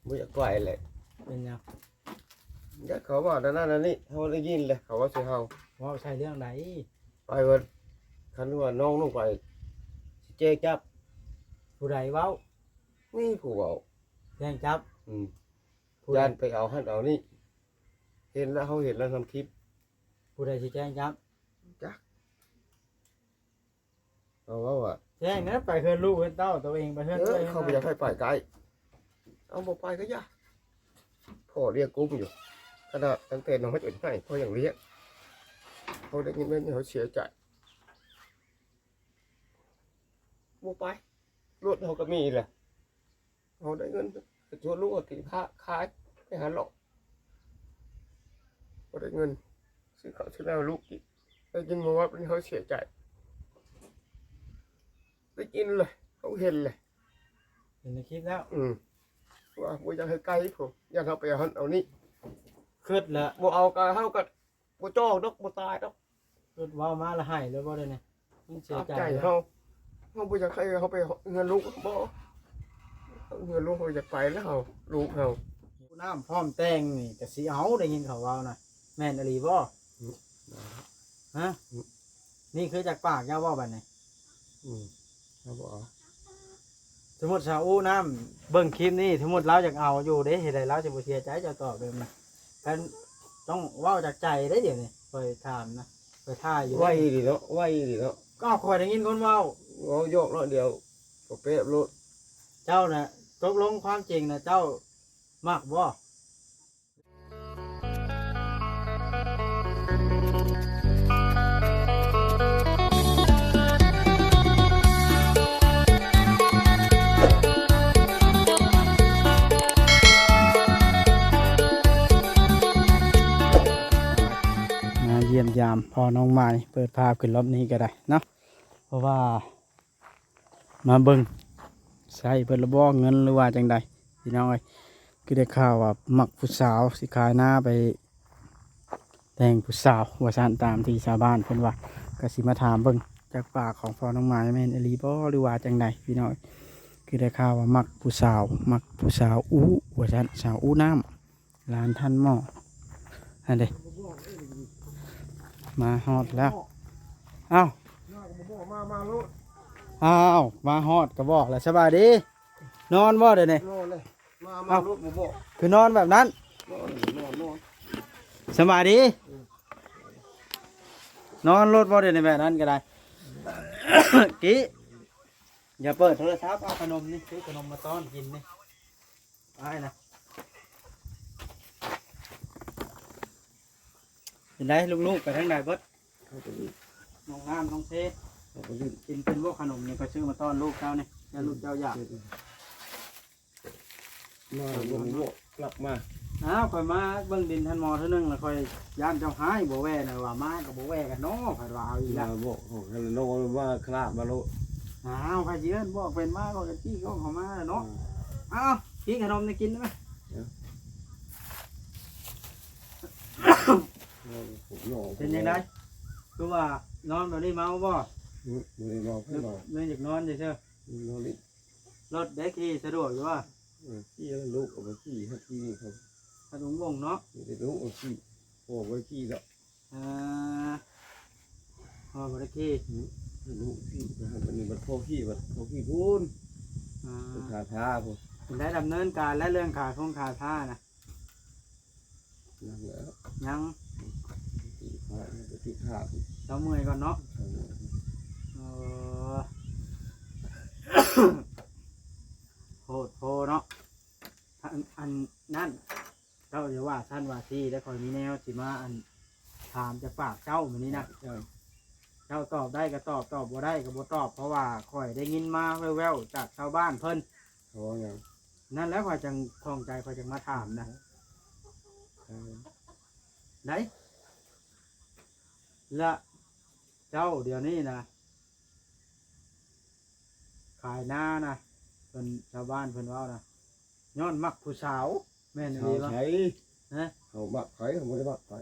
บ่อยากไปเลย เป็นยัง อยากเขาว่านั่นนั่นนี่เขาได้ยินเลยเขาว่าสิเฮา ว่าใช่เรื่องใด ไปว่าคันว่าน้องลงไปสิแจ้งจับ ผู้ใดเว้า นี่ผู้เว้า แจ้งจับ ผู้ใด ย่านไปเอาหั่นเอานี่เห็นแล้วเขาเห็นแล้วทำคลิป ผู้ใดสิแจ้งจับ จักเอาว่า แจ้งนะไปเฮือนลูกเฮือนเต้าตัวเองไปเฮือนตัวเอง เขาไปอยากให้ไปไกลเอาบ่ไปก็ยากพ่อเรียกกุ้มอยู่ขนาดตั้งแต่น้องไม่จุดให้พ่ออย่างเรียกเขาได้ยินเรื่องนี้เขาเสียใจบ่ไปรถเขาก็มีแหละเขาได้เงินชวนลูกเอาตีผ้าขายไปหาหลอกเขาได้เงินซื้อข้าวซื้อแล้วลูกกินได้ยินมาว่าเป็นเขาเสียใจได้กินเลยเขาเห็นเลย เห็นในคลิปแล้ว ว่าบ่อยากให้ไกลผมอยากเอาไปเอานี่ คิดละ บ่เอาก็เฮาก็บ่จ้องดอกบ่ตายดอก คิดเว้ามาละให้แล้วบ่ได้เนี่ยมันเสีย ตาม ใจ ใจเฮาบ่อยากให้เขาไปเงินลูกบ่เงินลูกเขาอยากไปแล้วเฮาลูกเฮา ผู้น้ำพร้อมแต่งนี่ก็สิเอาได้ยินเขาเว้านะแม่นอหลีบ่ฮะนี่คือจากปากเจ้าเว้าบัดนี้ เขาบอก สมมุติชาวอู้น้ำเบิ่งคลิปนี้สมมุติเราอยากเอาอยู่เด้เฮ็ดให้เราจะบ่เสียใจเจะตอบแบบนี้กันต้องเว้าจากใจได้เดี๋ยวนี้คอยถามนะคอยท่าอยู่ ไว้ดิเนาะไว้ดิเนาะ ก็คอยได้ยินคนเว้า เอาโยกเนาะเดี๋ยวก็เป๊ะโลด เจ้าน่ะตกลงความจริงนะเจ้ามักบ่ มาเยี่ยมยามพอน้องไม้เปิดภาพขึ้นรอบนี้ก็ได้เนาะเพราะว่ามาเบิ่งใช้เปิดระบอกเงินหรือว่าจังใดพี่น้องเอ้ยคือได้ข่าวว่ามักผู้สาวสิขายหน้าไปแต่งผู้สาวว่าซั่นตามที่ชาวบ้านเพิ่นว่าก็สิมาถามเบิ่งจากปากของพอน้องไม้แม่นอีหลีบ่หรือว่าจังใดพี่น้องคือได้ข่าวว่ามักผู้สาวอู้ว่าซั่นสาวอู้น้ำร้านท่านหม้ออันเด้มาฮอดแล้วอ้าวมาโลด อ้าวมาฮอดก็บอกแล้วสบายดีนอนบ่เดี๋ยวนี้ นอนเลยมาโลดบ่บอก คือนอนแบบนั้น นอน สบายดีนอนรถบ่เดี๋ยวนี้แบบนั้นก็ได้ กี้อย่าเปิดโทรศัพท์เอาขนมนี่ซื้อขนมมาต้อนกินนี่ไปนะเห็นได้ลูกๆไปทางไหนเบิด เขาไปยืน น้องน้ำน้องเซ เขาไปยืน กินเป็นพวกขนมนี่ก็ซื้อมาต้อนลูกเจ้านี่แล้วลูกเจ้าอยาก มาบ่บอกกลับมา อ้าวค่อยมาเบิ่งดินทันหมอเท่านึงแล้วค่อยย่านเจ้าหายบ่แว่นะว่ามาก็บ่แว่กันเนาะค่อยว่าเอาอีกแล้ว มาบอกของฮัลโหลว่าคลาบมาโลด อ้าวใครสิเอิ้นบอกเป็นมาบอกกันจี้ก็เข้ามาแล้วเนาะอ้าวกินขนมนี่กินได้มั้ย เป็นยังไงคือว่านอนแบบนี้เมาบ่ ไม่ได้บอกให้บอก เนื่องจากนอนเฉย นอนนี่ ๆรถเด็กขี่สะดวกอยู่ว่า ขี้แล้วลูกเอาไปขี้ให้ขี้นี่เขา ถ้าถุงวงเนาะ ไม่ได้ลูกเอาขี้พ่อไว้ขี้แล้ว พอบ่ได้ขี่ ลูกขี้ไปให้มันนี่มันพ่อขี้มันพ่อขี้พูนเป็นขาท้าพ่อ เป็นได้ดำเนินการและเรื่องขาท่าท่านะ นั่งแล้ว ยัง ขี้ขาขี้ขา เราเมื่อยก่อนเนาะโหดโพเนาะอันนั่นเจ้าอย่าว่าท่านว่าที่แล้วคอยมีแนวสิมาอันถามจะปากเจ้าเหมือนนี้นะเจ้าตอบได้ก็ตอบบ่ได้ก็บ่ตอบเพราะว่าคอยได้ยินมาแว่วๆจากชาวบ้านเพิ่น เขาอย่าง นั่นแล้วคอยจังคล่องใจคอยจังมาถามนะไหนละเจ้าเดี๋ยวนี้นะขายหน้านะเพิ่นชาวบ้านเพิ่นว่านะย้อนมักผู้สาวแม่น เขา ดีป่ะ ใช้ ฮะ เขาบักไข่เขาไม่ได้บักไข่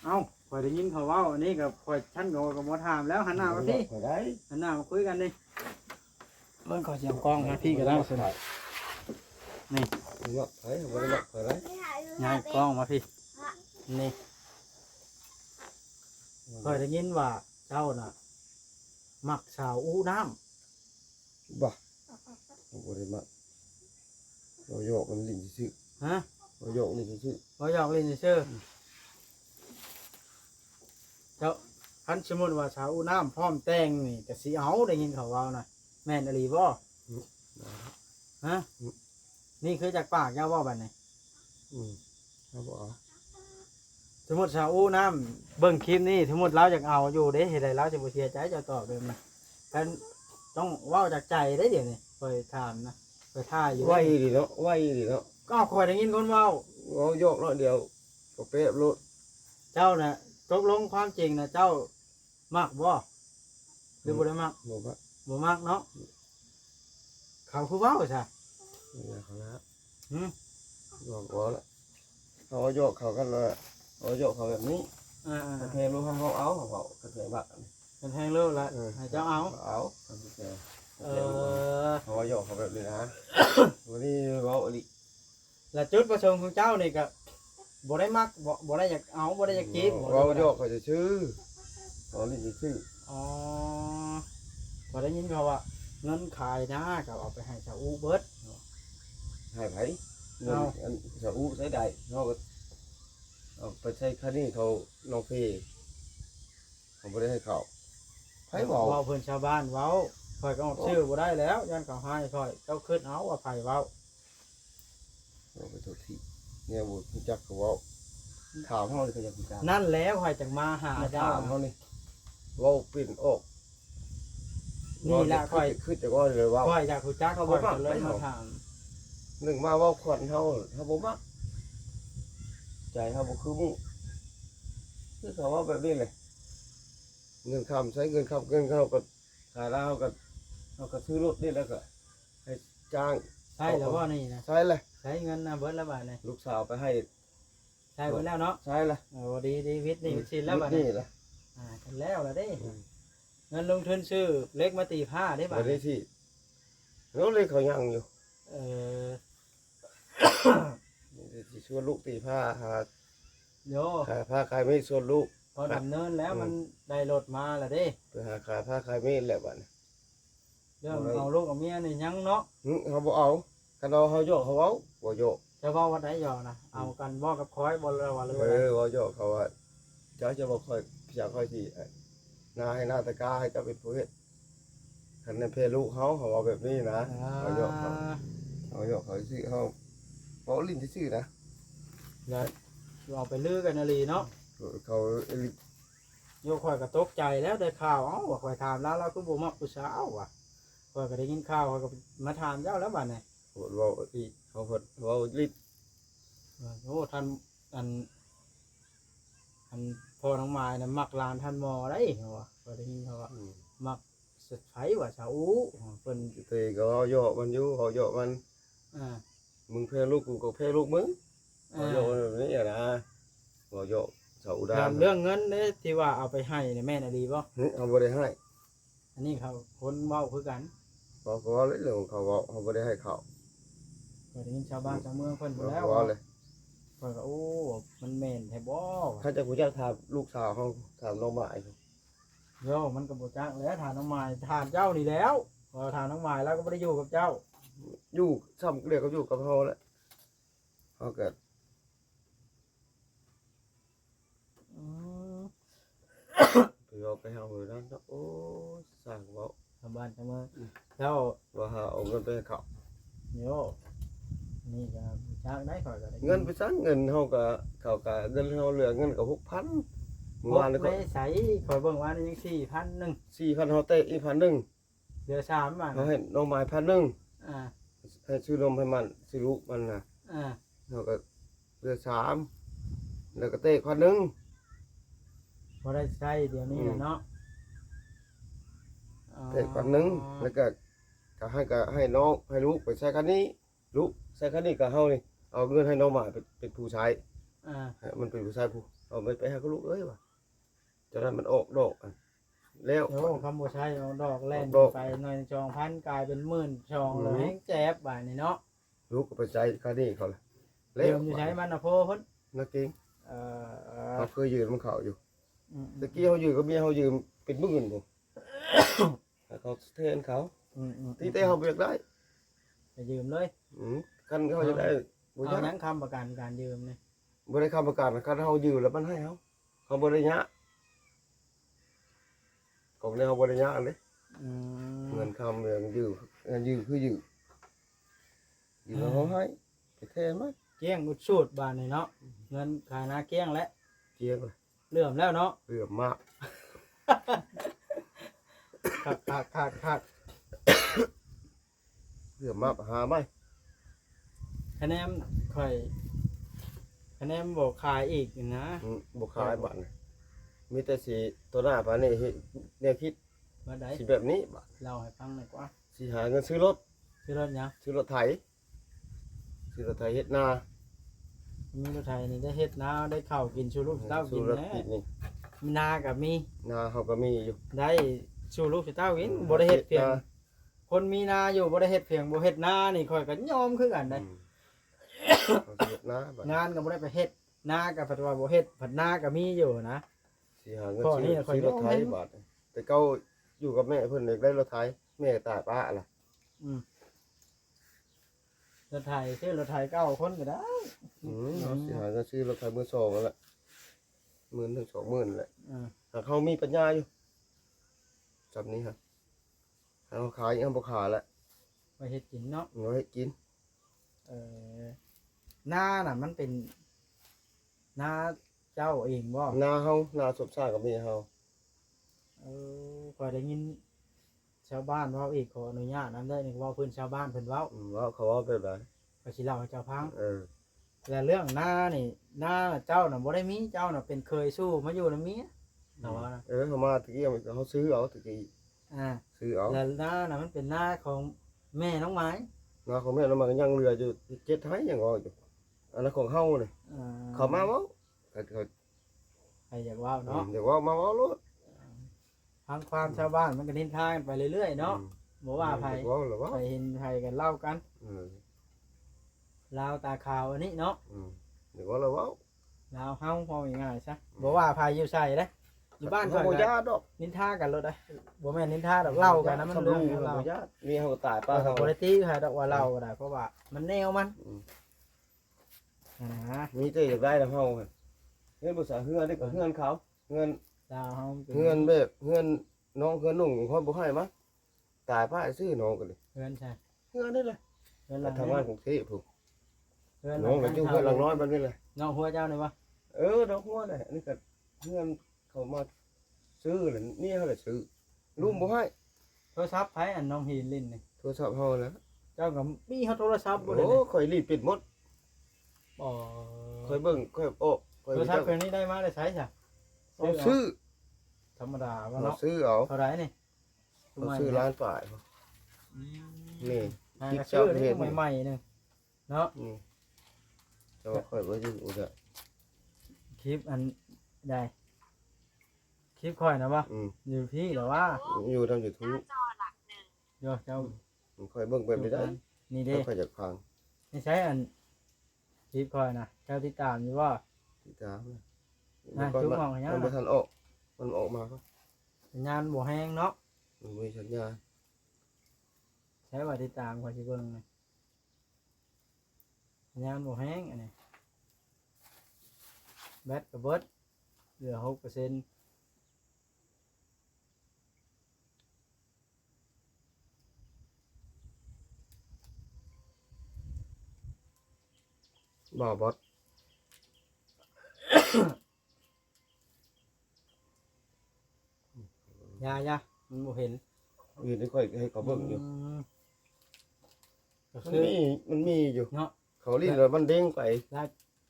เอ้าคอยได้ยินเขาเว่าอันนี้กับคอยชั้นกับบ่ถามแล้วหันหน้ามาพี่ เขาได้ หันหน้ามาคุยกันดิเบิ่งขอเสียงกล้องนะพี่ก็ได้สินี่ มักไผบ่ได้มักไผไร ง่ายกล้องมาพี่นี่เคยได้ยินว่าเจ้าน่ะมักสาวอู้น้ บ่บ่ได้มักเราโยกมันลิ้นซื่อ ำฮะ เราโยกลิ้นซื่อ บ่หยอกเล่นซื่อเจ้าคันสมมุติว่าสาวอู้น้ำพร้อมแต่งนี่ก็สิเอาได้ยินเขาเว้าน่ะแม่นอหลีบ่ฮะนี่คือจากปากเจ้าเว้าบัดนี้ เขาบอก สมมุติสาวอู้น้ำเบิ่งคลิปนี้สมมุติเราอยากเอาอยู่เด้เฮ็ดให้เราสิบ่เสียใจเจ้าตอบเด้อมันกันต้องเว้าจากใจได้เดี๋ยวนี้ค่อยถามนะค่อยท่าอยู่ ไหวดีเนาะไหวดีเนาะ ก็ค่อยได้ยินคนเว้า เราโยกเนาะเดียวก็เป๊ะรถ เจ้าน่ะตกลงความจริงนะเจ้ามักบ่หรือบ่ได้มัก บอกว่า บ่มักเนาะเขาคือเว้าซะ เนี่ยเขาละ หืม บอกว่าละเขาโยกเขากันเลยเขาโยกเขาแบบนี้ อ่าก ระเทยรู้เขาเอาเขากระเทยบัก เป็นแทงเร็วละให้เจ้าเอา เอากระเทย เออ เขาโยกเขาแบบนี้นะวันนี้เราอลิ แล้วจุดประสงค์ของเจ้านี่ก็บ่ได้มักบ่ได้อยากเอาบ่ได้อยากกินบ่ เรา ได้ โยกเขาจะชื่อเขานี่จะชื่อ อ๋อบ่ได้ยินเขาว่าเงินขายนะก็เอาไปให้ชาวอูเบิด ให้ไผเงินอันสาวใช้ได้เขาก็เอาไปใช้คันนี้เขาน้องเพเขาไม่ได้ให้เขาไผบอก เว้าเพิ่นชาวบ้านเว้าข่อยก็ออกชื่อบ่ได้แล้วยันเขาให้ข่อยเจ้าคิดเอาว่าไผเว้า เราไปทุกที่เนี่ยบุญจักเขาว่าถามเขาเลยเขาอยากพิจาร นั่นแล้วข่อยจังมาหาเจ้า ถามเขานี่ว่าปิ่นออก นี่แหละข่อย ขึ้นจากว่าเลยว่า ข่อยอยากรู้จัก เขา ข่ บ่ อย มัก ก็เลย ไม่ มา เอา ถาม หนึ่งมาว่าขวัญเขาเขาบ่มักใจเขาบ่คือมุ่งคือเขาว่าแบบนี้เลยเงินคำใช้เงินคำเงินเขาก็ขายแล้วเขาก็ซื้อรถนี่แล้วก็ให้จ้าง ใช่แล้วว่านี่นะ ใช้เลย ใช้เงินนะเบิดแล้วบาทนี่ ลูกสาวไปให้ ใช่เบิดแล้วเนาะ ใช้เลย โอ้ดีวิทย์นี่วิทย์ชินแล้วบาท นี่ นี่ แหละ กันแล้วล่ะเด้เงินลงทุนซื้อเล็กมาตีผ้าได้บา วั ท นนี้ที่แล้วเลยเขายังอยู่ เออ ที่ชวนลูกตีผ้าหา โย ขายผ้าขายไม่ชวนลูก พอดำเนินแล้วมันได้รถมาแล้วเด้ ไปหาขายผ้าขายไม่แหละบ้าน เรื่องเอาลูกเอาเมียนี่ยังเนาะ เขาบอกเอาคันเอาเขาโยกเขาเอาบ่โยก จะว่าวัดไหนยอนะเอากันบ่กับคอยบ่เลยว่าเลย บ่โยกเขาว่าเจ้าจะบอกคอยอยากคอยที่นาให้นาตะกาให้เจ้าเป็นผู้เฮ็ดคันในเพลูกเขาเอาแบบนี้นะเขาโยกเขาซื้อเขาเขาลิ้นซื่อนะ แล้วเอาไปลือกันนาลีเนาะ เขา โยข่อยก็ตกใจแล้วได้ข่าวว่าข่อยถามแล้วเราก็บ่มักผู้สาวว่ะข่อยก็ได้ยินข่าวข่อยก็มาถามเจ้าแล้วบัดนี้ ว่าอีเขาเพิ่นว่าลิ้น โอ้ท่านอันพ่อน้องไม้น่ะมักหลานท่านหมอได้เขาว่าข่อยได้ยินเขาว่ามักสุดไผว่าชาวอูเพิ่น เตะก็เขาโยกมันอยู่เขาโยกมัน อ่า มึงเพลลูกกูก็เพลลูกมึงเขาโยกแบบนี้นะเขาโยกเสาดาน เรื่องเงินเด้ที่ว่าเอาไปให้เนี่ยแม่นอดีบ่ เขาบ่ได้ให้ อันนี้เขาคนเว้าคือกัน เขาว่าเรื่องของเขาว่าเขาบ่ได้ให้เขา ข่อยได้ยินชาวบ้านชาวเมืองเพิ่นพูดแล้ว ว่าเลย ข่อยก็โอ้มันแม่นแท้บ่ เขาจะกูจะถามลูกสาวเขาถามน้องหมาย โยมันก็บ่จักแล้วถามน้องไม้ถามเจ้านี่แล้วพอถามน้องไม้แล้วก็บ่ได้อยู่กับเจ้า อยู่ซ้ำเรียกเขาอยู่กับเขาแหละเขาเกิด ไปเอาไปเอาเลยนะโอ้สั่งว่า ชาวบ้านชาวเมืองแล้ว ว่าหาเอาเงินไปให้เขา โยนี่ก็จ้างได้ข่อยก็ได้ เงินไปสั่งเงินเขาก็เขาก็เงินเขาเหลือเงินกับ6,000เมื่อวานนี้ ได้ใส่ข่อยเบิ่งว่านี่ยัง4,000นึง 4,000เขาเตะอีก1,000 เหลือ3บาท เขาให้น้องหมาย1,000 อ่า ให้ซื้อนมให้มันซื้อลูกมันนะ อ่า เขาก็เหลือ3แล้วก็เตะ1,000 บ่ได้ใช้เดี๋ยวนี้เนาะ เตะ1,000แล้วก็ให้น้องให้ลูกไปใช้คันนี้ลูกใช้คันนี้กับเฮานี่เอาเงินให้น้องหมายเป็นผู้ใช้ อ่า มันเป็นผู้ชายผู้เอาไปให้เขาลูกเอ้ยว่ะจะได้มันออกดอกอะแล้ว โอ้คำบ่ใช้เอาดอกแล่น ดอก ไปหน่อยจองพันกลายเป็นหมื่นจองเลยแฮงแจ๊บบาดนี่เนาะ ลูกก็ไปใจค่านี่เขาละ เริ่มอยู่ใช้มันนะพ่อเพิ่น นักเก่ง เอ่อ เขาเคยยืนมันเขาอยู่ อืม ตะกี้เขายืนก็มีเขายืนเป็นมื่นผมให้เขาเทนเขา อืม ตีเต้เขาเบียกได้ ไปยืมเลย คันเขาจะได้บ่ เอา ยาก หยังค้ำประกันการยืมนี่ บ่ได้คำประกาศคันเขายืนแล้วมันให้เขาบ่ได้ยะของเนี่ยเขาบ่ได้ยะเลย อืม เงินคำเงินยืมเงินยืมคือยืมยืมแล้วเขาให้ไปเทนมั้ย เกี้ยงอุดสูตรบานนี่เนาะเงินขายนาเกี้ยงแล้ว เจียงเลย เลื่อมแล้วเนาะ เรื่องมาก คัก เรื่องมากหาไหม คะแนนค่อยคะแนนบอกขายอีกนะ บ่ขายบัตรมีแต่สีตัวหน้าปานนี้เนี่ยคิด มาได้ สิแบบนี้บัตร เล่าให้ฟังหน่อยกว่า สิหาเงินซื้อรถ ชื่อรถหยัง ซื้อรถไถซื้อรถไถเฮ็ดนา มีรถไทยนี่ได้เฮ็ดนาได้ข้าวกินชูลูกเต้ากิ ซื้ น อรถ แน่ ติดนี่ มีนากับมี นาเขาก็มีอยู่ ได้ชูลูกเต้ากินบ่ได้เฮ็ดเพียง นา คนมีนาอยู่บ่ได้เฮ็ดเพียงบ่เฮ็ดนานี่ค่อยก็ยอมคือกันได้ เขาสิเฮ็ดนาบัตรง านก็บ่ได้ไปเฮ็ดนาก็ปัจจุบันบ่เฮ็ดผัดนาก็มีอยู่นะ สิหาเงิน ข้อนี้ ซื้อ ข้อย ซื้อรถไถ ยอมให้ บัตรแต่เก่าอยู่กับแม่เพิ่นได้รถไถแม่ตายป้าล่ะ รถไทยซื้อรถไทย9คนก็ได้ เขาสิหาเงินซื้อรถไถมือสองนั่นแหละ10,000 ถึง 20,000แหละ อ่า ถ้าเขามีปัญญาอยู่จับนี้ครับถ้าเขาขายยังบ่ขายแล้ว ไปเฮ็ดกินเนาะ เอาให้กิน เออนาน่ะมันเป็นนาเจ้าเองบ่ นาเฮานาสมชาติกับแม่เฮา ก็ได้ยินชาวบ้านเว้าอีกขออนุญาตนำได้นี่เว้าเพิ่นชาวบ้านเพิ่นเว้า ว่าเขาว่าแบบไหน ก็สิเล่าให้เจ้าฟัง เออ แต่เรื่องนานี่นาเจ้าน่ะบ่ได้มีเจ้าน่ะเป็นเคยสู้มาอยู่นำเมียแต่ว่านะ เขามาตะกี้เขาซื้อเอาตะกี้ อ่า ซื้อเอา แล้วนาน่ะมันเป็นนาของแม่น้องไม้ นาของแม่เรามันก็ยังเรืออยู่เจ็ดไทยยังงออยู่อันนั้นของเฮาเลย อ่า เขามาเว้าเขา ใครอยากเว้าเนาะ เดี๋ยวว่ามาเว้าโลด ทางความชาวบ้านมันก็นินทากันไปเรื่อยๆเนาะบ่ว่าไผ เว้าหรือว่า ไปเห็นไผกันเล่ากัน เออ ลาวตาขาวอันนี้เนาะ เดี๋ยวว่าเราเว้า ลาวเฮาพอง่ายๆซะบ่ว่าไผอยู่ใส่เด้อยู่บ้าน เขา ข่อย บ่ ก็ ญาติดอก นินทากันรถได้บ่แม่นนินทาดอกเล่ากันนะมันเรื่องของ เรา เรา บ่ญาติมีเฮาก็ตายป้า ป้า เฮา บ่ได้ตีใครดอกว่าเล่าก็ได้เพราะว่ามันแนวมันนะ มีแต่อยากได้แล้วเฮาเงินบ่สาเฮือนได้ก็เฮือนเขาเฮือน ดาวเฮาป็ เฮือนแบบเฮือนน้องเฮือนนุ่งเขาบ่ให้มาตายป้าซื้อน้องก็เลย เพื่อนใช่ เฮือนนี่แหละ เพื่อนหลัง ทำงานกรุงเทพพุ่น เพื่อน น้องก็อยู่เฮือนหลังน้อยบัดนี้แหละ น้องหัวเจ้านี่วะ ดอกหัวน่ะอันนี้ก็เฮือนเขามาซื้อแล้วนี่เขาเลยซื้อลุงบ่ให้ โทรศัพท์ไผอันน้องหินลิ้นนี่ โทรศัพท์เฮานะ เจ้าก็มีเฮาโทรศัพท์บ่ได้ โอ้ข่อยรีบปิดหมด บ่ ข่อยเบิ่งข่อยโอ้ข่อย โทรศัพท์เครื่องนี้ได้มาได้ใช้ซะ เอาซื้อ ธรรมดาว่า เอา เนาะ ซื้อเอา เท่าไหร่นี่ เอาซื้อร้านฝ่ายนี่ อ่า คิด ก็ซื้อ เจ้าเฮ็ นี่ ด ใหม่ๆนึงเนาะ นี่แต่ว่าข่อยบ่อยู่เด้อ คลิปอันใดคลิปค่อยนะวะ อืม อยู่พี่เหรอวะ อยู่ทาง YouTube โยเจ้า ข่อยเบิ่งแบบนี้ได้ นี่เด้ ข่อยอยากฟัง นี่ใช้อันคลิปค่อยนะเจ้าติดตามอยู่ว่า ติดตามนะ อ่ะจุ๊บมองอย่างนั้น มันบ่ทันออกมันออกมาครับ สัญญาณบ่แห้งเนาะ มันมีสัญญาณ ใช้ว่าติดตามค่อยสิเบิ่งนะสัญญาณบ่แห้งอันนี้แบตก็เบิดเหลือ 6% บ่บอส ยามันบ่เห็น อยู่นี่ค่อยให้เขาเบิ่งอยู่ มก็ มัน คือ มีอยู่ เนาะ เขาลิ้นแล้วมันเด้งไป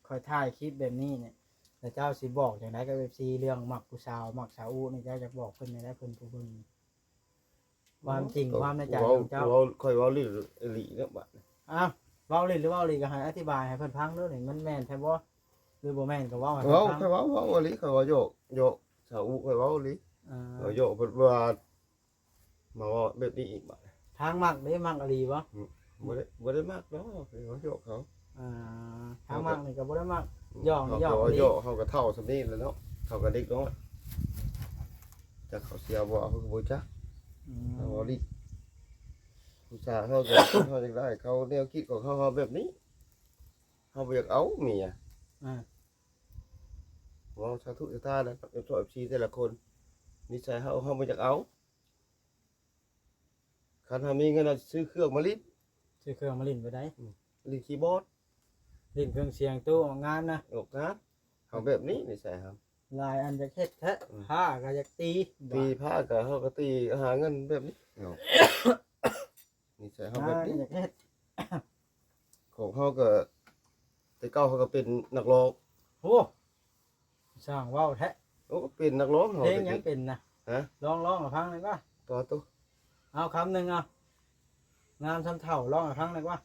คอยถ่ายคลิปแบบนี้เนี่ยแต่เจ้าสิบอกอย่างไรกับ FC เรื่องมักผู้สาวมักสาวอู้นี่เจ้าจะบอกเพิ่นในได้เพิ่นผู้เบิ่งความจริงความในใจของเจ้า ค่อยเว้าลิ้นอหลีเนี่ยบัด อ้าวเว้าเลยหรือเว้าเลยก็ให้อธิบายให้เพิ่นฟังเด้อนี่มันแม่นแท้บ่หรือบ่แม่นก็เว้าให้ เว้า เพิ่นฟัง ค่อยเว้าอหลีค่อยเว้าโยกสาวค่อยเว้าอหลี อ่า เอาโยกเพิ่นว่ามาเว้าแบบนี้อีกบัด ทางมักเด้มักอหลีบ่ บ่ได้มากเนาะเขาโยกเขา ทางมากนี่ก็บ่ได้มากย่อง เขา ย่อง ก็ นี่ โยกเขาก็เท่าสำนี้แล้วเนาะเขาก็เด็กน้อยจักเขาเสียบ่เขาก็บ่จักเขาบ่ลิผู้ชายเขาก็เขาจังได้เขาแนวคิดของเขาแบบนี้เขาบ่อยากเอาเมียเว้าสาธุสาธาแล้วกับตัว FC แต่ละคนนิสัยเขาบ่อยากเอาคันถ้ามีเงินซื้อเครื่องมาลิ้น ซื้อเครื่องมาลิ้นไปได้ ลิ้นคีย์บอร์ด ลิ้นเครื่องเสียงตู้ออกงานนะ ออกงานเขาแบบนี้นิสัยครับ ลายอันจะเฮ็ดแท้ผ้าก็จะตี ตีผ้าก็เขาก็ตีหาเงินแบบนี้เอานิสัยเขาแบบนี้ จะเฮ็ด ของเขาก็แต่เก่าเขาก็เป็นนักร้อง โอ้สร้างว้าวแท้ เขาก็เป็นนักร้องเขา เพลง แต่ ยังเป็นนะ ฮะ ร้องให้ฟังหน่อยว่า ต่อตู้ เอาคำหนึ่งเอางามทำเถ่าร้องให้ฟังหน่อยว่า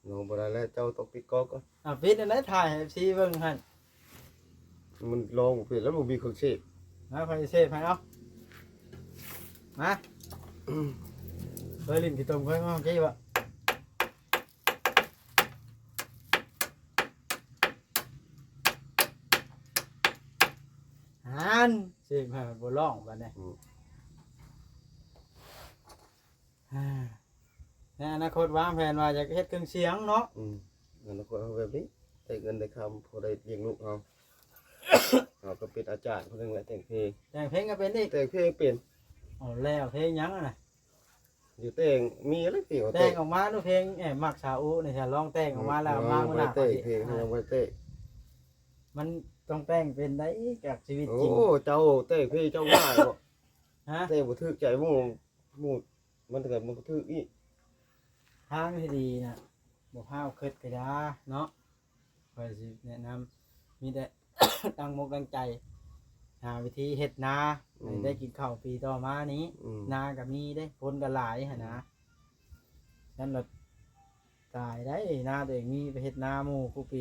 น้องบ่ได้แล้วเจ้าต้องปิดก๊อกก่อน ปิดอันไหนถ่ายให้ซีเบิ่งหั่น มันร้องบ่เป็นแล้วมันมีเครื่องเสียง มาไฟเซฟให้เอามาเคยลิ้นที่ตมเคยมาเมื่อกี้บ่ฮันเสียงให้มันบ่ร้องบัดนี้ในอนาคตวางแผนว่าจะเฮ็ดเครื่องเสียงเนาะ เงินคนเขาแบบนี้ได้เงินได้คำพอได้เลี้ยงลูกเขาเขาก็เป็นอาจารย์คนหนึงแหละแต่งเพลง แต่งเพลงก็เป็นอีก แต่งเพลงเป็น เอาแล้วเพลงหยังอะน่ะ อยู่แต่งมีอะไรเพลงเขา แต่งออกมาดูเพลงมักสาวอูนี่ถ้าร้องแต่งออกมาแล้วมามื้อหน้า เตะเพลงยังบ่เตะ มันต้องแต่งเป็นได้กับชีวิต โอ้ จริง เจ้าเตะเพลงเจ้าว่าบ่ ฮะ เตะบ่ถึกใจหมู่มันก็มันก็ถึกอีก ทางที่ดีน่ะบ่พาวคิดก็ได้เนาะข้อยสิแนะนำมีแต่ ตั้งมกตั้งใจหาวิธีเฮ็ดนาให้ได้กินข้าวปีต่อมานี้ นาก็มีได้ผลก็หลายหั่นนะนั่นล่ะตายได้นาตัวเองมีไปเฮ็ดนาหมู่คู่ปี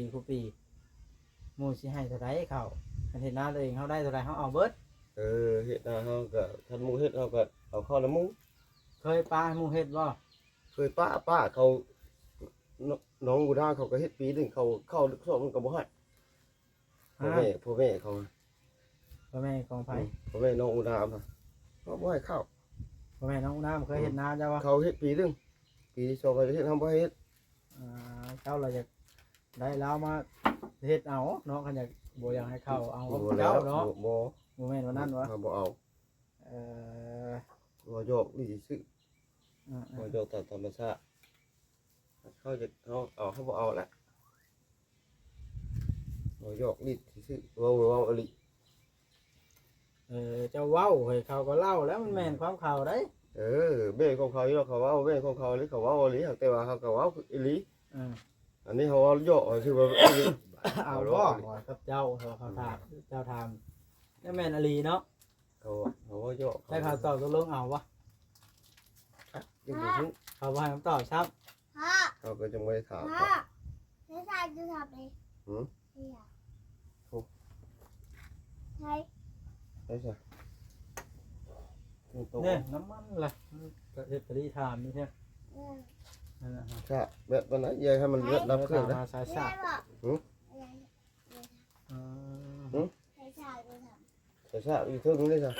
หมู่สิให้เท่าใดข้าวคันเฮ็ดนาตัวเองเฮาได้เท่าใดเฮาเอาเบิด เฮ็ดนาเฮาก็คันหมู่เฮ็ดเฮาก็เอาเข้าละหมู่ เคยปาให้หมู่เฮ็ดบ่ เคยป้าเขาน้องกูด้าเขาก็เฮ็ดปีหนึงเขาเข้าสอบมันก็บ่ให้พ่อแม่เขา พ่อแม่ของไผ พ่อแม่น้องอุดามเขาบ่ให้เข้า พ่อแม่น้องน้ำเคยเฮ็ดนาจ้าบ่ เขาเฮ็ดปีหนึงปีที่2เขาเฮ็ดทำบ่ให้เฮ็ด เจ้าเราจะได้แล้วมาเฮ็ดเอาเนาะคันอยากบ่อยากให้เข้าเอากับ บ่ เจ้าเนาะ บ่ บ่แม่นว่านั้นวะ บ่เอา เอ่อ บ่โยกนี่ซื่อบ่โยกตามธรรมชาติเขาจะเขาบ่เอาละบ่โยกนี่ซื่อว่าอลิ เจ้าเว้าให้เขาก็เล่าแล้วมันแม่นความเขาได้ เบ้ของเขาอยู่เขาว่าเบ้ของเขาหรือเขาว่าอลิแต่ว่าเขาก็ว่าอลิอันนี้เขาว่าโยกคือว่าอลิ เอาบ่ว่ากับเจ้าเขาถามเจ้าถามแล้วแม่นอลีเนาะ เขาว่าโยก แต่เขาตอบตกลงเอาบ่ ยังอยู่ที่ เขาบ่ให้คำตอบครับ พ่อ เขาก็จะไม่ได้ถาม พ่อไม่ใช่จะทำเลยไม่อยากใช่ ใช่ใช่ตรง เนี่ยน้ำมันล่ะก็เฮ็ดปริถามนี่แท้ เออ นั่นน่ะฮะ ค่ะแบบวันนั้นยายให้มันเลือดรับเครื่องนะ มาสาย ไม่ สา ได้ ด บอก อืม ใช่ใช่จะท แต่ใช่อีกเครื่องนึงได้ใช่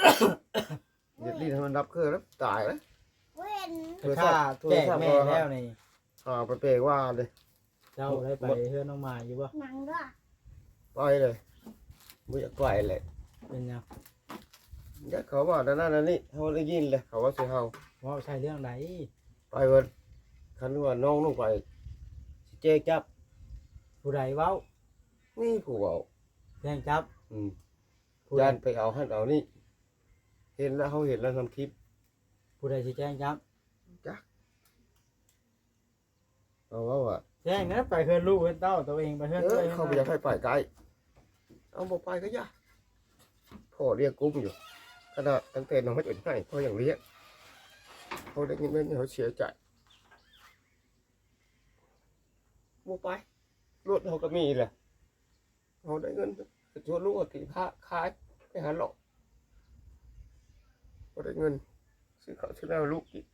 เด็ดดีให้มันรับเครื่องแล้วตายแล้ว ำเว้น ค่าแจกแม่แล้วนี่ ไปเปย์ว่าเลย เจ้าได้ไปเฮือนน้องหมาอยู่บ่ หนังด้วย ไปเลยไม่อยากไปเลย เป็นหยัง ยักเขาว่าแต่นั่นนี่เขาได้ยินเลยเขาว่าเสียเฮา เว้าใช่เรื่องใด ไปวันคันว่าน้องลงไปสิเจ๊จับ ผู้ใดเว้า นี่ผู้เบา แจ้งจับ ผู้ใด ย่านไปเอาหันเอานี่เห็นแล้วเขาเห็นแล้วทำคลิป ผู้ใดสิแจ้งจับ เอาว่า แจ้งนะไปเฮือนลูกเฮือนเต้าตัวเองไปเฮือนตัวเอง เขาไปอยากให้ไปไกลเอาบอกไปก็ยากพ่อเรียกกุ้งอยู่ขนาดตั้งแต่น้องไม่จุดให้พ่ออย่างเรียกเขาได้ยินไหมเขาเสียใจบอกไปรถเขาก็มีแหละเขาได้เงินชวนลูกตีผ้าขายไปหาหลอกเขาได้เงินซื้อข้าวซื้อแล้วลูกอีก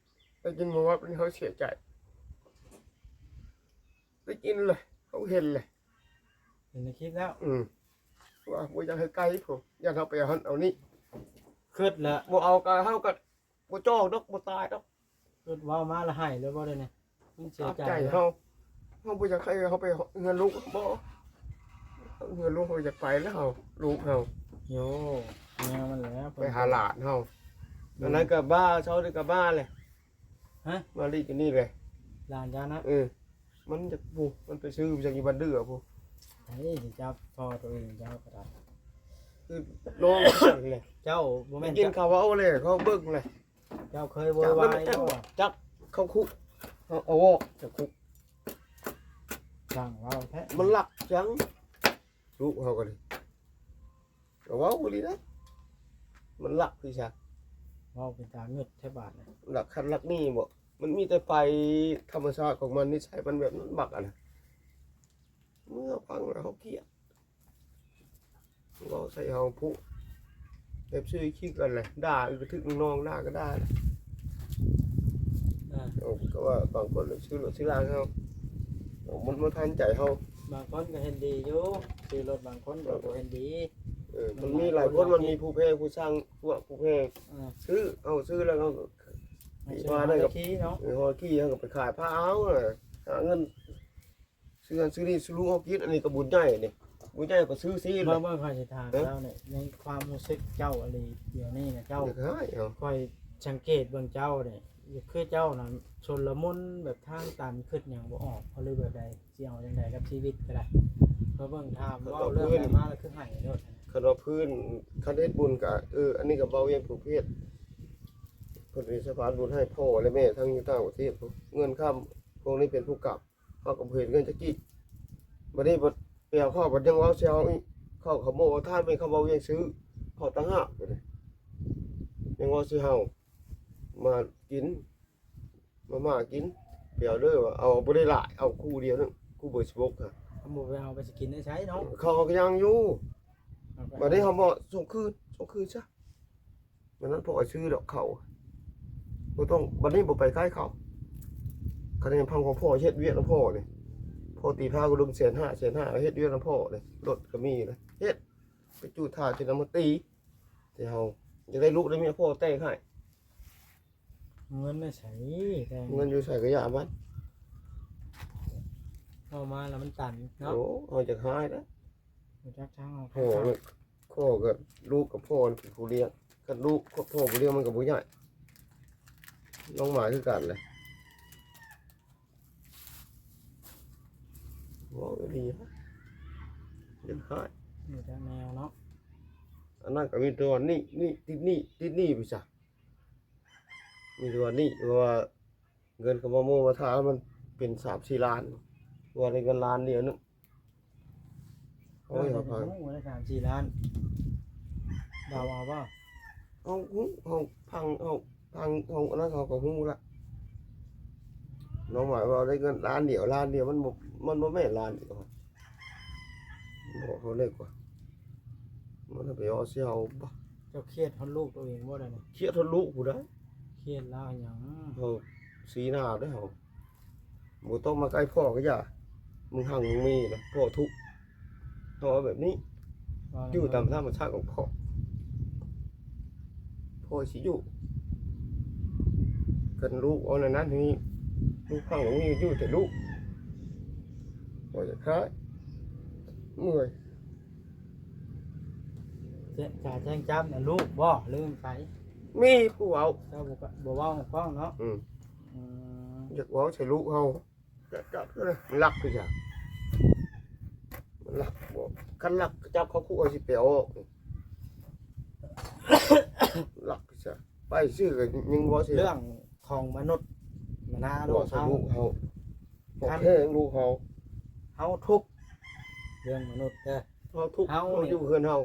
ได้กินมาว่าเป็นเขาเสียใจได้กินเลยเขาเห็นเลย เห็นในคลิปแล้ว ว่าบ่อยากให้ไกลผมอยากเอาไปหันเอานี่ คิดละ บ่เอากะเฮาก็บ่จ้อกดอกบ่ตายดอก คิดเว้ามาละให้เลยบ่ได้เนี่ยมันเสีย ตาม ใจ ใจเฮาบ่อยากให้เฮาไปเงินลูกบ่เงินลูกเฮาอยากไปแล้วเฮาลูกเฮา โยแนวมันแล้ว ไปหาหลานเฮาอันนั้นก็บ้าเช้านี่ก็บ้าเลย ฮะ มาลีกันนี่เลย หลานยานะ มันจะปูมันไปซื้อจากอีบันเดือปู ไอ้สิจับพ่อตัวเองเจ้าก็ได้ คือน้องเลย เจ้าบ่แม่น กินข้าวเอาเลยเขาเบิ่งเลย เจ้าเคยโวยวายบ่ จับเข้าคุกเอาออกจากคุก สั่งเว้าแท้ มันหลักจังลูกเขาก็ดิเอาเว้าบ่ดีนะมันหลักพี่ชา เว้าเป็นตาเงึดแท้บาดน่ะ หลักคันหลักนี่บ่มันมีแต่ไปธรรมชาติของมันนิสัยมันแบบนั้นบักอ่ะนะเมื่อฟังแล้วเขาเกลียดเราใส่เฮาผู้แบบชื่อขี้กันเลยด่าอีกกระทึกน้องด่าก็ได้ ก็ว่าบางคนชื่อรถชื่อรางเขามันทันใจเขา บางคนก็เห็นดีอยู่ซื้อรถบางคนก็บ่เห็นดี มันมีหลายคนมันมีผู้แพ้ผู้สร้างพวกผู้แพ้ ซื้อเอาซื้อแล้วเขา มาได้กับขี้เนาะ ฮอกี้เขาก็ไปขายผ้าเอาหาเงินซื้อนั่นซื้อนี่ซื้อลูกเขากินอันนี้ก็บุญใหญ่เนี่ยบุญใหญ่ก็ซื้อซีเล เมื่ ย อค่อยสิถามเจ้าเนี่ยในความรู้สึกเจ้าอะไรเดี๋ยวนี้เนี่ยเจ้า เด็กให้เอา ค่อยสังเกตเบิ่งเจ้าเนี่ยคือเจ้าน่ะชนละมุนแบบทางตันขึ้นหยังบ่ออกเพราะเลยแบบใดสิเอาจังไดกับชีวิตก็ได้เพราะเบิ่งถามเว้าเรื่องอะไรมาแล้วคือให้โลด ขนมพื้นคันเฮ็ดบุญกับอันนี้กับเบาเยังผูกเพศคนมีสะพานบุญให้พ่อและแม่ทั้งอยู่ต่างประเทศเงินข้ามพวกนี้เป็นผู้กลับเขากับเห็นเงินจะกี้บัดนี้บัดเปลี่ยนข้อบัดยังเว้าเชียวอีกข้อเขาโม่ท่านเป็นเขาเบายังซื้อข้อตั้งห้าไปเลยยังเว้าซื้อเฮามากินมากินเปลี่ยนเด้อว่าเอาบ่ได้หลายเอาคู่เดียวนึงคู่เบอร์16ค่ะ เอาหมูไปเอาไปสกินได้ใช้เนาะ เขาก็ยังอยู่ เอาไป บัดนี้เขาบอกส่งคืนซะวันนั้นพอซื้อดอกเขาบ่ต้องบัดนี้บ่ไปใกล้เขาคะแนนพังของพ่อเฮ็ดเวียกนำพ่อนี่พ่อตีผ้าก็ลง150,000เฮ็ดเวียกนำพ่อนี่รถก็มีนะเฮ็ดไปจูดท่าที่นำมาตีที่เฮาจะได้ลูกได้เมียพ่อแต่งให้ เงินไม่ใช่แต่ เงินอยู่ใส่กระยามัน เอามาแล้วมันตันเนาะ โอ้เอาจากหายนะ รู้จักช่างเอา พ่อนี่พ่อกับลูกกับพ่อนี่เป็นผู้เลี้ยงกับลูกกับพ่อผู้เลี้ยงมันก็บ่ใหญ่น้องหมาคือกันเลยว้าวดีฮะเดี๋ยวหาย รู้จักแนวเนาะ อันนั้นก็มีตัวนี่ติดนี่ไปจ้ะมีตัวนี่ว่าเงินกับมาโมมาทามันเป็น3-4 ล้านว่าในเงินล้านเดียวนึงโอ้ย เอา เขา ไป พัง โอ้ได้3-4 ล้านดาวเอาป่ะ เอาพังอันนั้นเขาก็หูละน้องหมายว่าได้เงินล้านเดียวมันบ่แม่นล้านเดียวบอกเขาเล็กกว่ามันไปเอาเสียเอาบ่ เจ้าเครียดเพราะลูกตัวเองบ่ได้เนี่ย เครียดทนลูกกูได้ เครียดแล้วหยัง เขาสีหน้าได้เหรอบ่ต้องมาใกล้พ่อก็อย่ามึงหังมึงมีนะพ่อทุกข์เขาเอาแบบนี้อยู่ตามธรรมชาติของพ่อสิอยู่กันลูกเอาในนั้นนี่ลูกหังมึงมีอยู่แต่ลูกพ่อจะคล้ายเมื่อย จ่าแจ้งจับน่ะลูกบ่ลืมไป มีผู้เอา เจ้าบ่เว้าให้ฟังเนาะ อืม อืม อยากเว่าใส่ลูกเขาจับเลยมันรักคือจ้ะมันรักบอกคันรักจับเขาคู่เอาสิเปียวออกรักคือจ้ะไปซื้อกันยังว่าสิ เรื่องของมนุษย์มนาโล ว่าก ใส่ เฮา ลูกเขาบอกแค่ลูกเขา เฮาทุกข์เรื่องมนุษย์เด้อ เขาทุกข์ เฮา เขา เนี่ย อยู่เพื่อนเขา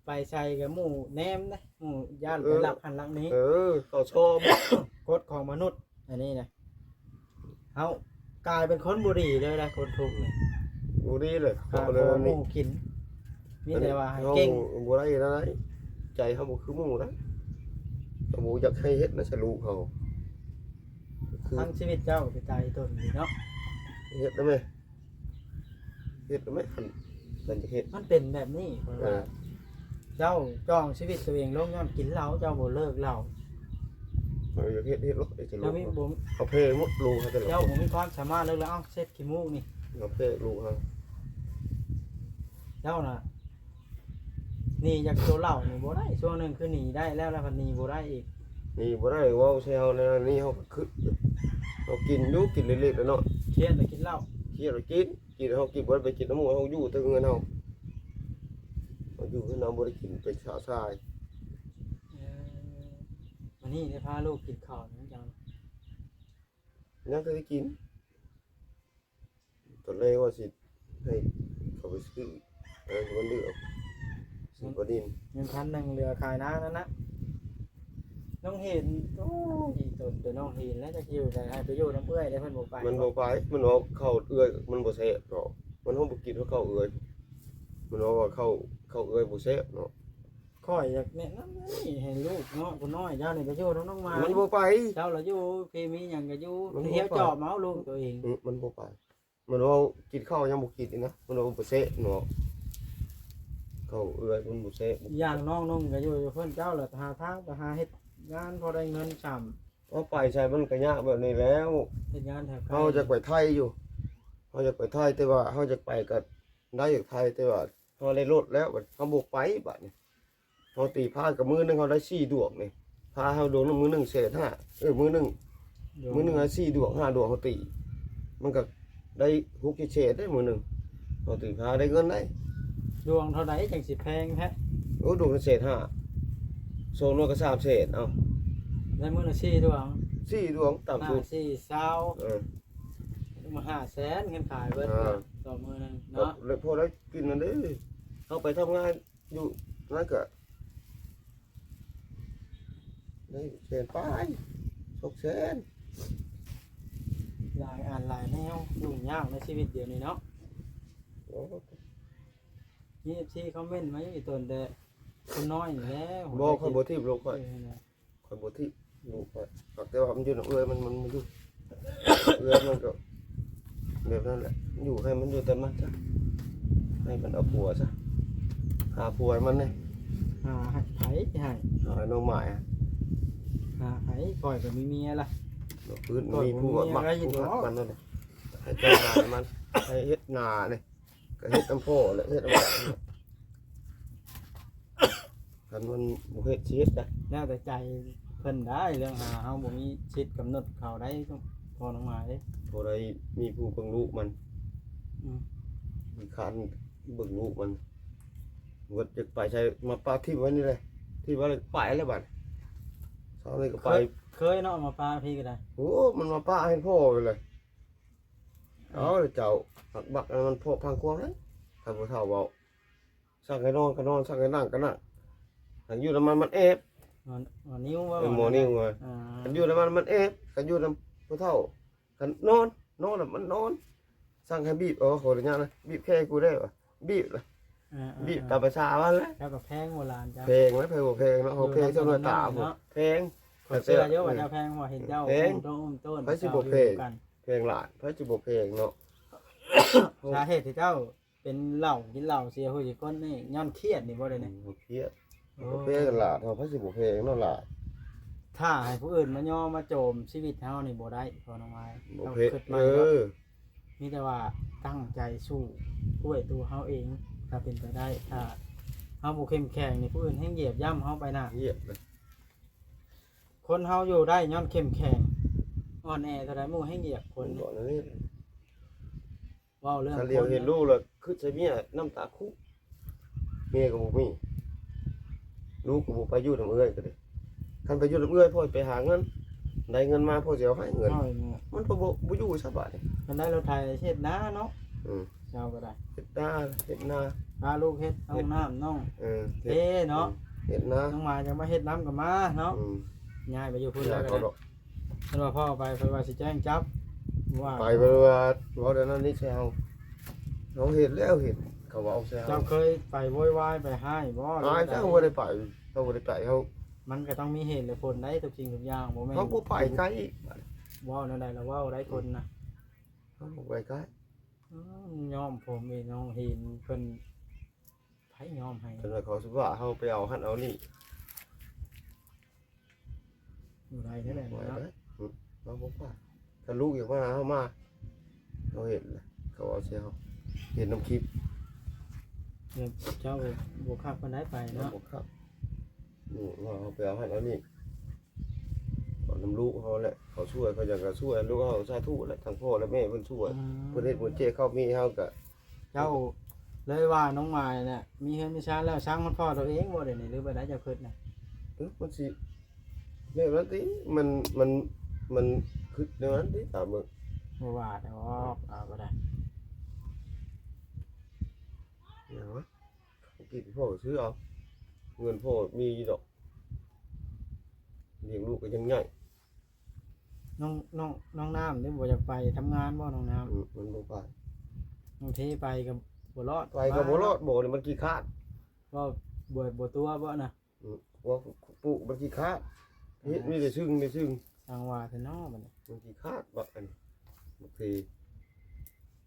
ไปใส่กับหมู่แนมนะหมู่ย่านไปหลักหันหลังนี้ เขาชอบ กฎของมนุษย์อันนี้นะเฮากลายเป็นคนบุหรี่เลยนะคนทุกข์นี่ บุรีเลย หา เขา ข เลย องห นี่ มู่กินมีแต่ว่าให้ เขา เก่ง บุไรนะใจเขาบุคือหมู่นะเขาบุอยากให้เฮ็ดนะใส่ลูกเขา คือ ทั้งชีวิตเจ้าก็ไปตายต้นนี่เนาะ เฮ็ดได้ไหมเฮ็ดได้ไหมมันจะเฮ็ด มันเป็นแบบนี้เพราะ เอ ว่า อ เจ้าจ้องชีวิตตัวเองลงย้อนกินเหล้าเจ้าบ่เลิกเหล้า มันจะเฮ็ดรถไอ้จะ เจ้ามี ลูก บ่ เขาเพมุดลูกเขาจะ เจ้าบ่มีความสามารถเลิกแล้วเอ้าเช็ดขี้มูกนี่ เขาเพลูกเขา เจ้าน่ะหนี่จากตัวเหล้านี่บ่ได้ช่วงหนึงคือหนีได้แล้วพันหนีบ่ได้อีก นี่บ่ได้ว่าเซลนะนี่เขาก็คือเขากินอยู่กินเล็กๆแล้วเนาะ เครียดแต่กินเหล้า เที่ยวกินเขากินบ่ได้ไปกินน้ำหมูเขาอยู่แต่เงินเขาอยู่คือน้ำบ่ได้กินเป็นชาชาย วันนี้ได้พาลูกกินข้าวนั่นจัง ยังก็ได้กินตอนแรกว่าสิให้เขาไปซื้อมันเดือดซื้อปลาดิน เงิน1,000เหลือขายน้านั่นนะน้องเห็นโอ้ยตัวน้องเห็นแล้วจะอยู่ได้ให้ไปอยู่น้ำเอื้อยได้เพิ่นบ่ไป มันบ่ไปมันเอาเข้าเอื้อยมันบ่แซ่บเนาะมันเฮาบ่กินเพราะเข้าเอื้อยมันเอาว่าเข้าเอื้อยบ่แซ่บเนาะ ค่อยอยากแนะนำนี่ให้ลูกเนาะคนน้อยเจ้านี่ไปอยู่น้องๆมา มันบ่ไป เจ้าละอยู่พี่มีหยังก็อยู่ มันบ่ เที่ยว ไป จอบเมาลูกตัวเอง มันบ่ไปมันเอากินข้าวยังบ่กินอีกนะมันเอาบ่แซ่บเนาะเข้าเอื้อยมันบ่แซ่บ อย่างน้องนุ่งก็อยู่เพิ่นเจ้าละหาทางไปหาเฮ็ดงานพอได้เงินฉ่ำ เอาไปใช้มันก็ยากแบบนี้แล้ว เฮ็ดงานแถว เฮาจะไปไทยอยู่เฮาจะไปไทยแต่ว่าเฮาจะไปก็ได้อยู่ไทยแต่ว่าเฮาได้รถแล้วบัดเฮาบ่ไปบัดนี้เฮาตีพากับมื้อนึงเฮาได้4ดวงนี่พาเฮาโดนมื้อนึง1,500,000มื้อนึงให้4ดวง5ดวงเฮาตีมันก็ได้6เศษได้มื้อนึงเฮาตีพาได้เงินได้ ดวงเท่าใดจังสิแพงแท้ โอ้ดวงละเศษ5โซนว่าก็3เศษเอ้า ได้มื้อละ4ดวง 4ดวงต่ำสุด 4 20 เออ มา500,000เงินขายเบิด อ่า ต่อมื้อนึง ก็ เนาะ เลยพอได้กินนั่นเด้เฮาไปทำงานอยู่นั่นก็ได้แสนปลาย600,000 หลายอันหลายแนวยุ่งยากในชีวิตเดี๋ยวนี้เนาะ โอ้ นี่ FC คอมเมนต์มาอยู่อีตนแต่คนน้อยนี่แหล้ว บ่ค่อยบ่ทิพย์ลูกค่อยค่อยบ่ทิพย์ลูกค่อยแต่ว่ามันอยู่ในเอื้อยมันอยู่ เอื้อยมันก็แบบนั้นแหละอยู่ให้มันอยู่แต่มันซะให้มันเอาผัวซะหาผัวให้มันเลย หาไผให้ หาน้องหมายอะ หาไผปล่อยก็มีเมียล่ะ น้องพื้นมีผัวมักผัวหักมันนั่นแหละให้เจ้าหาให้มันให้เฮ็ดนาเนี่ยก็เฮ็ดน้ำพ่อแหละเฮ็ดน้ำหวานเนี่ยคันมันบ่เฮ็ดสิเฮ็ดได้ แล้วแต่ใจเพิ่นได้เรื่องหาเฮาบ่มีสิทธิ์กำหนดเขาได้พอน้องหมายเด้ พอได้มีผู้เบิ่งลูกมัน อืม มีคันเบิ่งลูกมันวัดจะไปใช้มาปาที่ไว้นี่เลยที่ว่าไปแล้วบัดเช้านี้ก็ไป เคยเนาะมาปลาพี่ก็ได้ โอ้มันมาป้าให้พ่อไปเลยเอาเจ้าหักบักอันมันพ่อพังควงเลยถ้าพ่อเฒ่าเบาสั่งให้นอนก็นอนสั่งให้นั่งก็นั่งหันอยู่น้ำมันเอฟ หมอนิ้วว่า เป็นหมอนี่ไง อ่า หันอยู่น้ำมันเอฟกันอยู่น้ำพ่อเฒ่ากันนอนแล้วมันนอนสั่งให้บีบขออนุญาตนะบีบแค่กูได้ปะบีบเลย บีบตามประชาวันแล้ว แล้วก็แพงโบราณจ้ะ เพลงไหมเพลงเพลงเนาะเพลงเจ้าหน้าตาผมเพลง ขอยเชื่อเยอะว่าจะแพงว่าเห็นเจ้า แพง ต้น ไปสิบ่เพลง กัน เพลงหลานพระจิบเพลงเนาะ สาเหตุที่เจ้าเป็นเหล้ากินเหล้าเสียหัวจิก้นนี่ย้อนเครียดนี่บ่ได้เนี่ย เครียดเพลงหลานพระจิบเพลงเนาะหลาน ถ้าให้ผู้อื่นมาย่อมาโจมชีวิตเฮานี่บ่ได้พอน้องไม้ บ่ ต้อง เพลง คิดให เอ ม่ว่า อ มีแต่ว่าตั้งใจสู้ด้วยตัวเฮาเองถ้าเป็นไปได้ถ้าเฮาบ่เข้มแข็งนี่ผู้อื่นให้เหยียบย่ำเฮาไปหน้า เหยียบเลย คนเฮาอยู่ได้ย้อนเข้มแข็งอ่อนแอเท่าใดหมู่ให้เหยียบคน ก่อนนี่ เว้าเรื่อง ถ้าเลี้ยงเห็นลูกแล้วคือใช้เมียน้ำตาคุเมียก็บ่มีลูกก็บ่ไปอยู่นำเอื้อยก็ได้คันไปอยู่นำเอื้อยพ่อไปหาเงินได้เงินมาพ่อสิเอาให้เงิน เอาอย่างเงี้ย มันบ่อยู่ซะบาดนี่ มันได้รถไถเฮ็ดนาเนาะ อืม เจ้าก็ได้ เฮ็ดนา พาลูกเฮ็ดห้องน้ำน้อง เออ เด้เนาะ เฮ็ดนา น้องมาจะมาเฮ็ดน้ำกับมาเนาะ อืม ย้ายไปอยู่พุ่น แล้ แล้ว ว ก็ ก็ได้เพิ่นว่าพ่อไปว่าสิแจ้งจับว่า ไปเวลาเดี๋ยวนั้นนี่แซวเราเห็นแล้วเห็นเขาว่าเอาแซว เจ้าเคยไปโวยวายไปให้บ่ เจ้าไม่ได้ไปเขาไม่ได้ไปเขา มันก็ต้องมีเหตุและผลได้ทุกสิ่งทุกอย่างบ่แม่น เขาบ่ไปไกลอีก เว้าแนวใดแล้วเว้าได้คนนะ เขาบอกไว้ใกล้ ยอมผมเองน้องเห็นเพิ่นไผยอมให้ จนว่าเขาสิว่าเฮาไปเอาหั่นเอานี่ อยู่ได้นั่นแหละ ไว้ เนาะ ได้เราบอกว่าถ้าลูกอยากมาเฮามาเขาเห็นแหละเขาเอาเสียเฮาเห็นน้ำคลิป เดี๋ยวเจ้าบ่คักปานใดไป เรา เนาะ บอกครับนี่ว่าเขาไปเอาหั่นเอานี่เอาน้ำลูกเขาแหละเขาช่วยเขาอยากจะช่วยลูกเขาสาธุแหละทั้งพ่อและแม่เพิ่นช่วยเพิ่นเฮ็ดบุญเจเข้ามีเฮาก็ เจ้าเลยว่าน้องมายเนี่ยมีเฮือนมีชานแล้วสร้างมันพ่อตัวเองบ่ได้นี่หรือบ่ได้เจะคิดน่ะ มันสิแบบนั้นติมันคือเดี๋ยวนั้นติตามมึง บ่ว่าดอกบ่ได้ อย่างวะกินพ่อก็ซื้อเอาเงินพ่อมีอยู่ดอกเลี้ยงลูกก็ยังใหญ่ น้องน้ำนี่บ่อยากไปทำงานบ่น้องน้ำ มันบ่ไป น้องเทไปกับบ่รอด ไปก็บ่รอดบ่นี่มันขี้คร้าด บ่บ่ตัวบ่น่ะ ว่าปลูกมันขี้คร้าดเฮ็ดมีแต่ซึ่งได้ซึ่ง ทางว่าแต่น้อบัดนี้ มันขี้คร้าดบักอันนี้บางที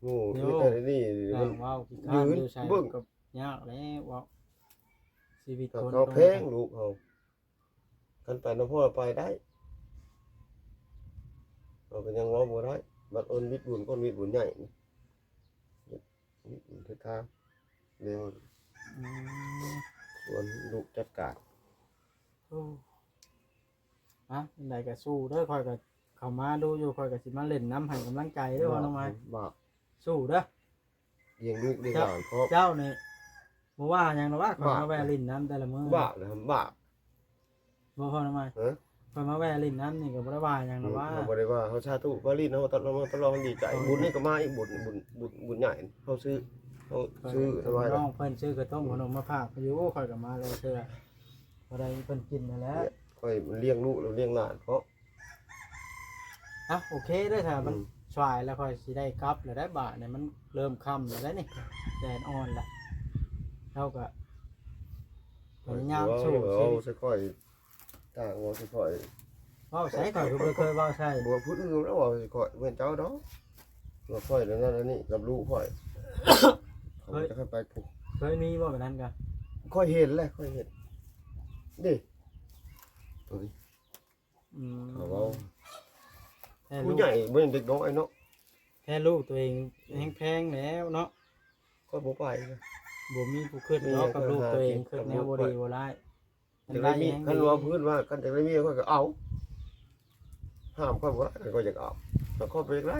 โง่ โย่ เฮ็ดอะไรนี่ ทา มัน งว้าวขี้ข้าน ยืน อยู่ใส่ เบิ่ง กับยากแล้วว้าวชีวิต ถ้า คน เขาแพงลูกเขากันไปน้ำพ่อไปได้เราก็ยังง้อบ่ได้บัดเอิ้นวิทย์บุญก้นวิทย์บุญใหญ่นี่วิทย์บุญเทิดทางเร็ว อืม ส่วนลูกจัดการ โอ้อะจังไดก็สู้เด้อค่อยก็เข้ามาดูอยู่ค่อยก็สิมาเล่นน้ำให้กำลังใจเด้อว่าน้องไม้ บาป สู้เด้อ เลี้ยงลูกเลี้ยงหลานเพราะ เจ้านี่บ่ว่าหยังหรอกว่าข่อย บาป มาแวะลิ้นน้ำแต่ละมื้อบ าปนะครับบาป บ่พอน้องไม้ เอ้อ ข่อยมาแวะลิ้นน้ำนี่ก็บ่ได้ว่าหยังหรอกว่า เขาบ่ได้ว่าเขาชาตุบาลีนเขาตลอดดีใจบุญนี่ก็มาอีกบุญใหญ่เขาซื้อเอาไว้ น้องเพิ่นซื้อกระต้มขนมมาฝากอยู่ข่อยก็มาเลยเทื่อบ่ได้เพิ่นกินนั่นแหละ ค่อยเลี้ยงลูกแล้วเลี้ยงหลานเพราะ อ่ะโอเคเด้อถ้ามันสวายแล้วค่อยสิได้กลับแล้วได้บาทเนี่ยมันเริ่มค่ำแล้วได้นี่แดดอ่อนละเท่ากับพยายามสู้ เอาสักค่อยต่างว่าสักค่อย เว้าใส่ข่อยก็บ่เคยเว้าใส่ บ่พูดอื่นแล้วว่าสักค่อยเหมือนเจ้าดอกว่าค่อยแล้วนั่นแล้วนี่กับลูกค่อยเขาจะค่อยไปผูก เคยมีบ่แบบนั้นกะ ค่อยเห็นแหละค่อยเห็นดิตัวนี้ อืม เขาเว้า แท้ลู ผู้ ก ใหญ่บ่ยังเด็กน้อยเนาะ แท้ลูกตัวเองแพงๆแล้วเนาะ ค่อยบ่ไปนะ บ่มีผู้คิดเนาะกับลูกตัวเองคิดแนวบ่ดีบ่ร้าย จะได้มีคันว่าพื้นว่ากันจะได้มีค่อยก็เอาห้ามค่อยบ่ได้ก็อยากเอาแล้วก็ไปไล่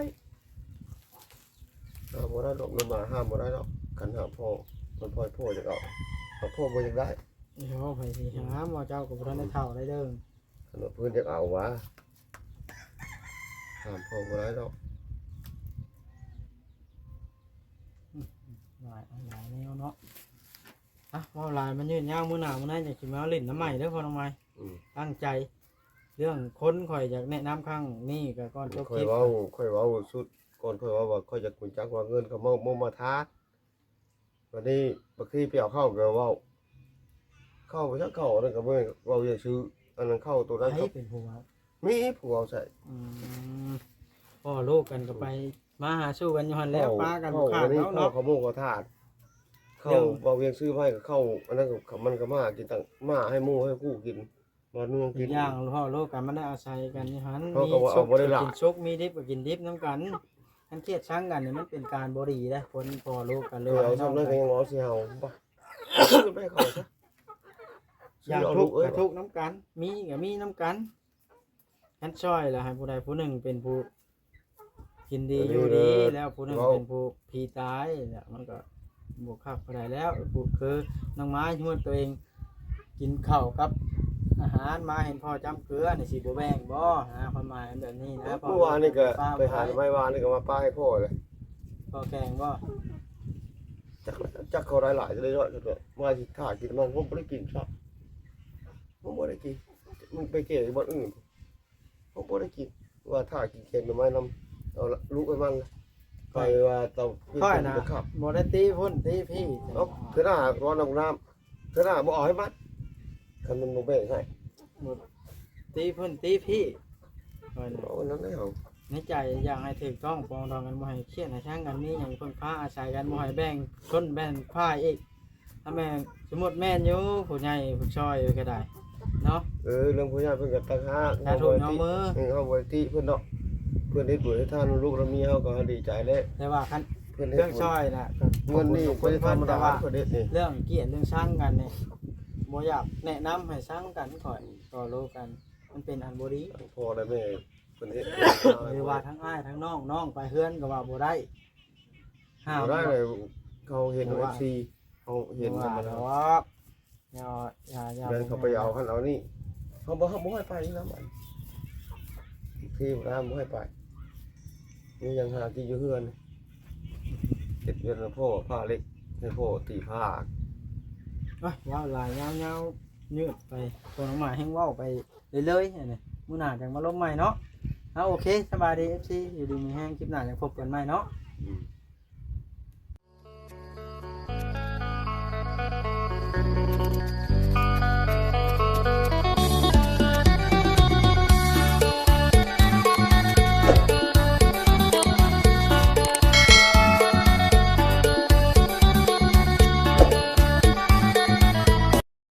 ห้ามบ่ได้ดอกมันมาห้ามบ่ได้ดอกกันห้ามพ่อมันพ่อพ่ออยากเอาพ่อบ่อยากได้ เดี๋ยวไปสิหาหมอเจ้าก็บ่ทันได้เท่าได้เด้อ ขนมพื้นจะเอาวะห้ามพ่อบ่ได้ดอก หลายแนวเนาะอ่ะว่าหลายมันยืนยาวมื้อหน้ามื้อนั้นอยากสิมาเล่นน้ำใหม่เด้อพ่อน้องไม้ อืม ตั้งใจ เรื่องคนข่อยอยากแนะนำครั้งนี้ก็ก่อนจบ ค่อ ค ย ลิป เว้าค่อยเว้าสุดก่อนค่อยเว้าว่าค่อยจะกุญจักว่าเงินเขามาทาวันนี้บางทีไปเอาเข้าก็เว้าเข้าไปชักเข้านั่นก็บ่เว้าอย่างซื้ออันนั้นเข้าตัวนั้น ให้ ก็ เป็นผัว มีผู้เอาใส่ อืมพ่อลูกกันก็ไปมาหาสู้กันอยู่หั่นแล้วป้ากันบ่ขาด นี่ แล้ว เข้า เนาะ เขาโมกเขาทาดเข้าเว้าเวียงซื้อไว้ก็เข้าอันนั้นก็มันก็มากินตั้งมาให้หมู่ให้คู่กินมานุ่ง อี กิ ก น อย่างพ่อลูกกันมันได้อาศัยกันอยู่หั่น เขาก็ว่า สุ เอาบ่ได้ละ กินสุกมีดิบก็กินดิบนํกันอันเครียดชังกันนี่มันเป็นการบ่ดีเด้อคนพ่อลูกกันเลย เอาทำนั้นก็ยังรอสิเฮาบ่ไปเข้าซะ อย่างทุกข์ก็ทุกข์น้ำกัน มีก็มีน้ำกันอันช่อยล่ะให้ผู้ใดผู้หนึ่งเป็นผู้กินดีอยู่ดีแล้วผู้หนึ่งเป็นผู้ผีตายเนี่ยมันก็บวกขับผู้ใดแล้วผู้คือน้องไม้ที่มันตัวเองกินข้าวกับอาหารมาเห็นพ่อจำเกลือนี่สิบ่แบ่งบ่นะความหมายแบบนี้นะ เมื่อวานนี่ก็ไปหาไม้วานนี่ก็มาป้าให้พ่อเลย พ่อแกงบ่ จักเขาหลายๆเลยเนาะมาสิถ่ากินมันผมบ่ได้กินครับผมบ่ได้กินมันไปเก็บบ่อื่นผมบ่ได้กินว่าถ่ากินเค็มไม้นำเอาลูกไปมันไปว่าเตา ค่อยนะครับ บ่ได้ตีพุ่นตีพี่ เนาะเทื่อหน้าร้อนน้ำเทื่อหน้าบ่เอาให้มันคันมันบ่แบ่งให้ ตีพุ่นตีพี่ คอยนะ โอ้นั่นแล้ว ในใจอยากให้ถูกต้องปรองดองกันบ่ให้เครียดให้ช่างกันนี่อย่างเพิ่นพาอาศัยกันบ่ให้แบ่งชนแบ่งพายอีกถ้าแม่นสมมุติแม่นอยู่ผู้ใหญ่ผู้ช่วยก็ได้เนาะ เรื่องผู้ใหญ่เพิ่นก็ตั้งหาก ถ้าถูกน้องมือ เฮาบ่ได้ติเพิ่นเนาะเพิ่นเฮ็ดบุญให้ท่านลูกและเมียเฮาก็ดีใจแล้ว แต่ว่าคัน เพิ่นเฮ็ เรื่ ด อง บุญ ช่วยน่ะ เงินนี่ ค บ่ น ได้ธร เพิ่น รม แต่ ดา ว่า เพิ่นเฮ็ดนี่ เรื่องเกลียดเรื่องช่างกันนี่บ่อยากแนะนำให้ช่างกันก่อนต่อโลกัน มันเป็นอันบ่ดี พ่อและแม่เพิ่นเฮ็ด หรือว่าทั้งอ้ายทั้งน้องไปเฮือนก็ว่าบ่ได้ห้าม บ่ได้เลยเขาเห็น FC เขาเห็น ว่า มัน ด นะ อกอย่า เดินเขาไปเอาคันเอานี่เขาบ่ให้ไปนะมันที่ร้านบ่ให้ไปนี่ยังหาที่อยู่เฮือนเฮ็ดเงินพ่อผ้าเล็กให้พ่อตีผ้า เอ้ยยาวหลายยาวยืดไปตัวน้องหมาแห้งเว้าไปเรื่อยๆนี่มื้อหน้าจังมาลบใหม่เนาะเอาโอเคสบายดี FC อยู่ดีมีแห้งคลิปหน้าจังพบกันใหม่เนาะ อืม